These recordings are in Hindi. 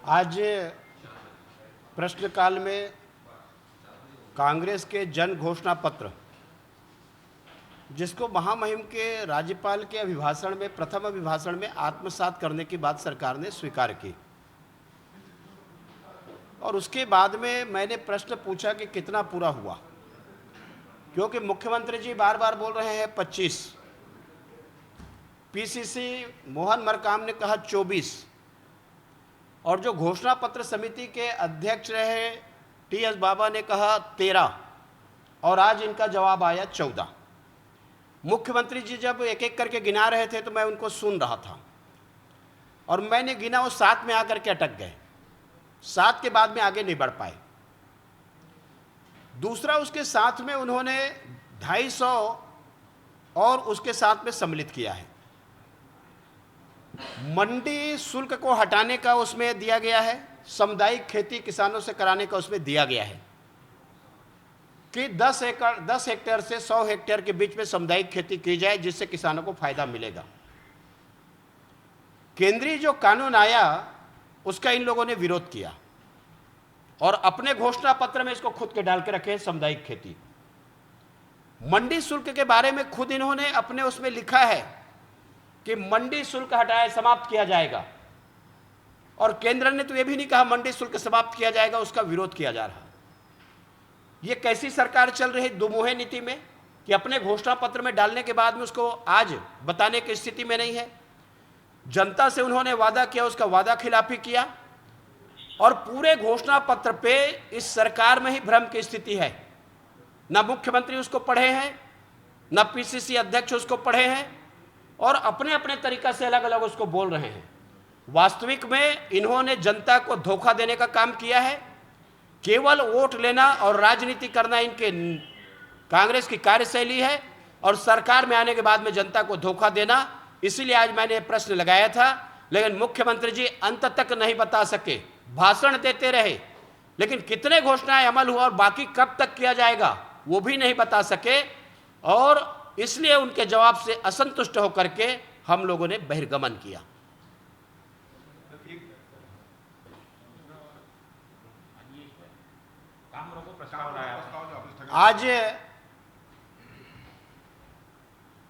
आज प्रश्नकाल में कांग्रेस के जन घोषणा पत्र, जिसको महामहिम के राज्यपाल के अभिभाषण में, प्रथम अभिभाषण में आत्मसात करने की बात सरकार ने स्वीकार की। और उसके बाद में मैंने प्रश्न पूछा कि कितना पूरा हुआ, क्योंकि मुख्यमंत्री जी बार बार बोल रहे हैं 25, पीसीसी मोहन मरकाम ने कहा 24, और जो घोषणा पत्र समिति के अध्यक्ष रहे टीएस बाबा ने कहा 13, और आज इनका जवाब आया 14। मुख्यमंत्री जी जब एक एक करके गिना रहे थे तो मैं उनको सुन रहा था, और मैंने गिना, वो 7 में आकर के अटक गए। 7 के बाद में आगे नहीं बढ़ पाए। दूसरा, उसके साथ में उन्होंने 250 और उसके साथ में सम्मिलित किया है। मंडी शुल्क को हटाने का उसमें दिया गया है, सामुदायिक खेती किसानों से कराने का उसमें दिया गया है कि 10 हेक्टेयर से 100 हेक्टेयर के बीच में सामुदायिक खेती की जाए, जिससे किसानों को फायदा मिलेगा। केंद्रीय जो कानून आया उसका इन लोगों ने विरोध किया और अपने घोषणा पत्र में इसको खुद के डाल के रखे सामुदायिक खेती। मंडी शुल्क के बारे में खुद इन्होंने अपने उसमें लिखा है कि मंडी शुल्क हटाए, समाप्त किया जाएगा, और केंद्र ने तो यह भी नहीं कहा मंडी शुल्क समाप्त किया जाएगा, उसका विरोध किया जा रहा है। यह कैसी सरकार चल रही दुमुहे नीति में कि अपने घोषणा पत्र में डालने के बाद में उसको आज बताने की स्थिति में नहीं है। जनता से उन्होंने वादा किया, उसका वादा खिलाफी किया, और पूरे घोषणा पत्र पे इस सरकार में ही भ्रम की स्थिति है। ना मुख्यमंत्री उसको पढ़े हैं, ना पीसीसी अध्यक्ष उसको पढ़े हैं, और अपने अपने तरीका से अलग अलग उसको बोल रहे हैं। वास्तविक में इन्होंने जनता को धोखा देने का काम किया है। केवल वोट लेना और राजनीति करना इनके कांग्रेस की कार्यशैली है, और सरकार में आने के बाद में जनता को धोखा देना। इसीलिए आज मैंने प्रश्न लगाया था, लेकिन मुख्यमंत्री जी अंत तक नहीं बता सके। भाषण देते रहे, लेकिन कितने घोषणाएं अमल हुआ और बाकी कब तक किया जाएगा वो भी नहीं बता सके, और इसलिए उनके जवाब से असंतुष्ट होकर के हम लोगों ने बहिर्गमन किया। आज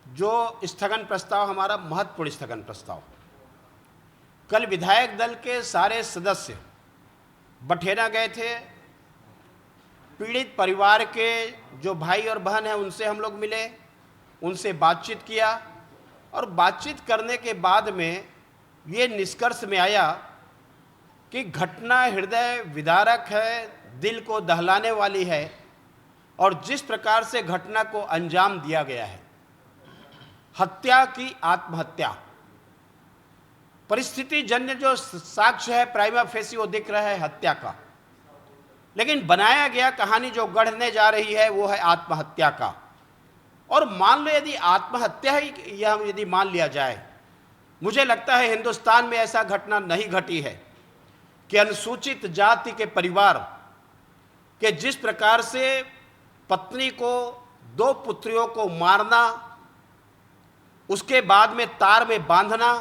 जो स्थगन प्रस्ताव, हमारा महत्वपूर्ण स्थगन प्रस्ताव, कल विधायक दल के सारे सदस्य बठेना गए थे। पीड़ित परिवार के जो भाई और बहन हैं उनसे हम लोग मिले, उनसे बातचीत किया, और बातचीत करने के बाद में ये निष्कर्ष में आया कि घटना हृदय विदारक है, दिल को दहलाने वाली है, और जिस प्रकार से घटना को अंजाम दिया गया है, हत्या की आत्महत्या, परिस्थिति जन्य जो साक्ष्य है प्राइमा फेसी वो दिख रहा है हत्या का, लेकिन बनाया गया कहानी जो गढ़ने जा रही है वो है आत्महत्या का। और मान लो यदि आत्महत्या ही यदि मान लिया जाए, मुझे लगता है हिंदुस्तान में ऐसा घटना नहीं घटी है कि अनुसूचित जाति के परिवार के जिस प्रकार से पत्नी को, 2 पुत्रियों को मारना, उसके बाद में तार में बांधना,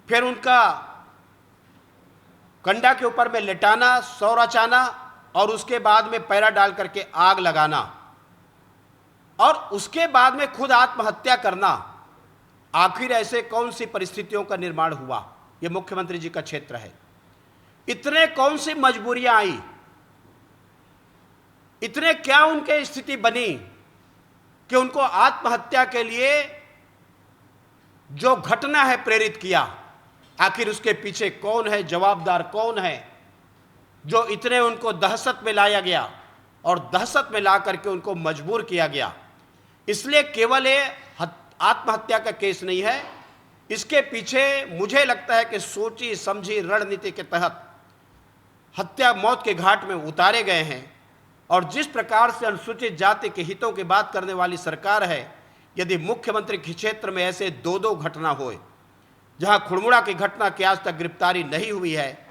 फिर उनका कंडा के ऊपर में लेटाना, सौ रचाना, और उसके बाद में पैरा डाल करके आग लगाना, और उसके बाद में खुद आत्महत्या करना। आखिर ऐसे कौन सी परिस्थितियों का निर्माण हुआ? यह मुख्यमंत्री जी का क्षेत्र है। इतने कौन सी मजबूरियां आई, इतने क्या उनके स्थिति बनी कि उनको आत्महत्या के लिए जो घटना है प्रेरित किया? आखिर उसके पीछे कौन है, जवाबदार कौन है, जो इतने उनको दहशत में लाया गया और दहशत में ला करके उनको मजबूर किया गया? इसलिए केवल ये आत्महत्या का केस नहीं है, इसके पीछे मुझे लगता है कि सोची समझी रणनीति के तहत हत्या मौत के घाट में उतारे गए हैं। और जिस प्रकार से अनुसूचित जाति के हितों की बात करने वाली सरकार है, यदि मुख्यमंत्री के क्षेत्र में ऐसे 2-2 घटना होए, जहां खुड़मुड़ा की घटना की आज तक गिरफ्तारी नहीं हुई है,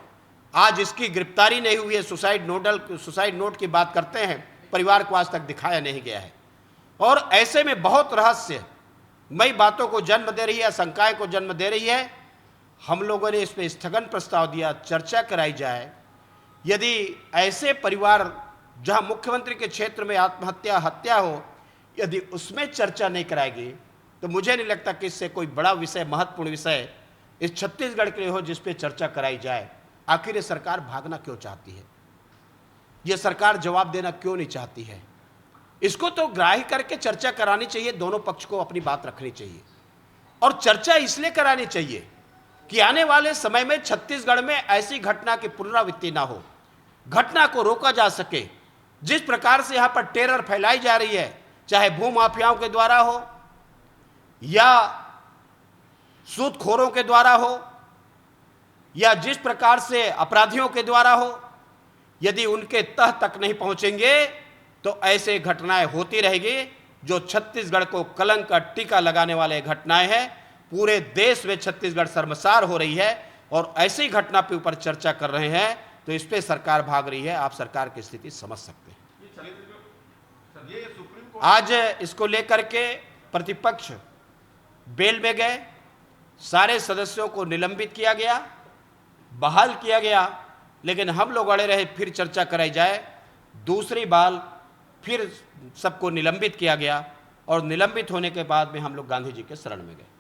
आज इसकी गिरफ्तारी नहीं हुई है, सुसाइड नोट की बात करते हैं, परिवार को आज तक दिखाया नहीं गया है, और ऐसे में बहुत रहस्यमयी बातों को जन्म दे रही है, आशंकाएं को जन्म दे रही है। हम लोगों ने इस पे स्थगन प्रस्ताव दिया, चर्चा कराई जाए। यदि ऐसे परिवार जहां मुख्यमंत्री के क्षेत्र में आत्महत्या हत्या हो, यदि उसमें चर्चा नहीं कराएगी तो मुझे नहीं लगता कि इससे कोई बड़ा विषय, महत्वपूर्ण विषय इस छत्तीसगढ़ के लिए हो जिस पे चर्चा कराई जाए। आखिर ये सरकार भागना क्यों चाहती है? ये सरकार जवाब देना क्यों नहीं चाहती है? इसको तो ग्राह्य करके चर्चा करानी चाहिए, दोनों पक्ष को अपनी बात रखनी चाहिए। और चर्चा इसलिए करानी चाहिए कि आने वाले समय में छत्तीसगढ़ में ऐसी घटना की पुनरावृत्ति ना हो, घटना को रोका जा सके। जिस प्रकार से यहां पर टेरर फैलाई जा रही है, चाहे भूमाफियाओं के द्वारा हो या सूदखोरों के द्वारा हो या जिस प्रकार से अपराधियों के द्वारा हो, यदि उनके तह तक नहीं पहुंचेंगे तो ऐसे घटनाएं होती रहेगी। जो छत्तीसगढ़ को कलंक का टीका लगाने वाले घटनाएं हैं, पूरे देश में छत्तीसगढ़ शर्मसार हो रही है और ऐसी घटना के ऊपर चर्चा कर रहे हैं तो इस पे सरकार भाग रही है। आप सरकार की स्थिति समझ सकते हैं। आज इसको लेकर के प्रतिपक्ष बेल में गए, सारे सदस्यों को निलंबित किया गया, बहाल किया गया, लेकिन हम लोग अड़े रहे फिर चर्चा कराई जाए। दूसरी बार फिर सबको निलंबित किया गया और निलंबित होने के बाद में हम लोग गांधी जी के शरण में गए।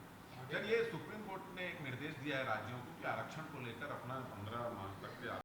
ये सुप्रीम कोर्ट ने एक निर्देश दिया है राज्यों को कि आरक्षण को लेकर अपना